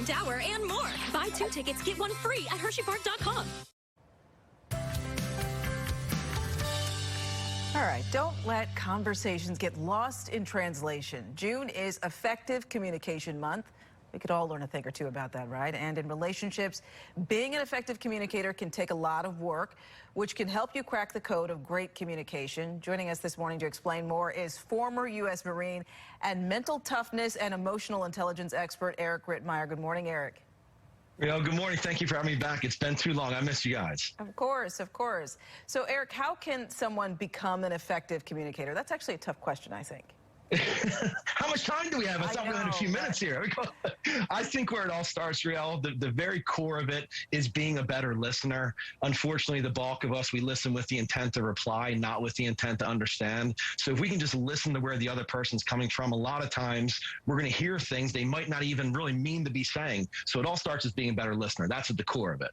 Twin Tower, and more. Buy 2 tickets, get 1 free at HersheyPark.com. All right, don't let conversations get lost in translation. June is Effective Communication Month. We could all learn a thing or two about that, right? And in relationships, being an effective communicator can take a lot of work, which can help you crack the code of great communication. Joining us this morning to explain more is former U.S. Marine and mental toughness and emotional intelligence expert Eric Rittmeyer. Good morning, Eric. Good morning. Thank you for having me back. It's been too long. I miss you guys. Of course, of course. So, Eric, how can someone become an effective communicator? That's actually a tough question, I think. How much time do we have? I thought we had a few minutes here. I think where it all starts, Riel, the very core of it is being a better listener. Unfortunately, the bulk of us, we listen with the intent to reply, not with the intent to understand. So if we can just listen to where the other person's coming from, a lot of times we're going to hear things they might not even really mean to be saying. So it all starts as being a better listener. That's at the core of it.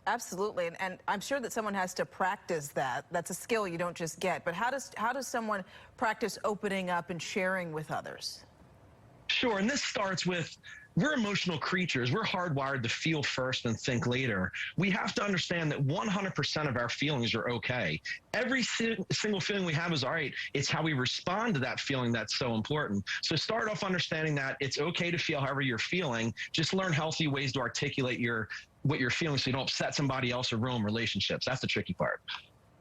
Absolutely, and I'm sure that someone has to practice that. That's a skill you don't just get. But how does someone practice opening up and sharing with others? Sure, and this starts with, we're emotional creatures. We're hardwired to feel first and think later. We have to understand that 100% of our feelings are okay. Every single feeling we have is all right. It's how we respond to that feeling that's so important. So start off understanding that it's okay to feel however you're feeling. Just learn healthy ways to articulate what you're feeling so you don't upset somebody else or ruin relationships. That's the tricky part.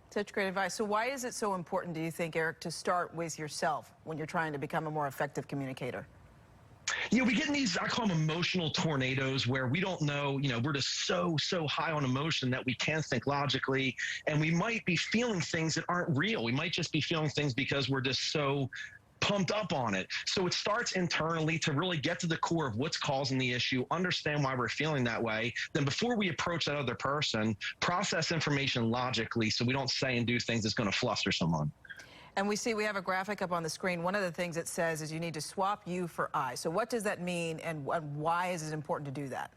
Such great advice. So why is it so important, do you think, Eric, to start with yourself when you're trying to become a more effective communicator? We get in these, I call them emotional tornadoes, where we don't know, we're just so high on emotion that we can't think logically. And we might be feeling things that aren't real. We might just be feeling things because we're just so pumped up on it. So it starts internally to really get to the core of what's causing the issue, understand why we're feeling that way. Then before we approach that other person, process information logically so we don't say and do things that's going to fluster someone. And we have a graphic up on the screen. One of the things it says is you need to swap you for I. So what does that mean, and why is it important to do that?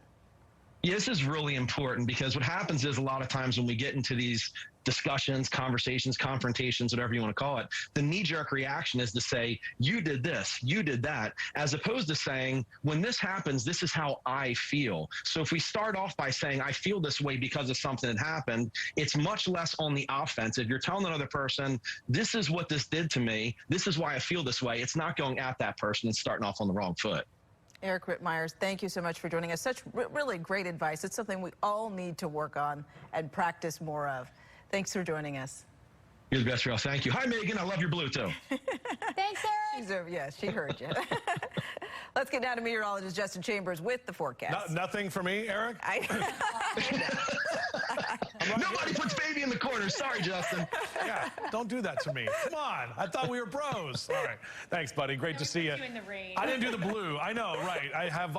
Yeah, this is really important because what happens is a lot of times when we get into these discussions, conversations, confrontations, whatever you want to call it, the knee-jerk reaction is to say, you did this, you did that, as opposed to saying, when this happens, this is how I feel. So if we start off by saying, I feel this way because of something that happened, it's much less on the offensive. You're telling another person, this is what this did to me, this is why I feel this way. It's not going at that person and starting off on the wrong foot. Eric Rittmeyer, thank you so much for joining us. Such really great advice. It's something we all need to work on and practice more of. Thanks for joining us. You're the best, Real. Thank you. Hi, Megan. I love your blue, too. Thanks, Eric. Yes, she heard you. Let's get down to meteorologist Justin Chambers with the forecast. Nothing for me, Eric? Nobody puts baby in the corner. Sorry, Justin. Yeah, don't do that to me. Come on. I thought we were bros. All right. Thanks, buddy. Great to see you. Doing the rain. I didn't do the blue. I know, right. I have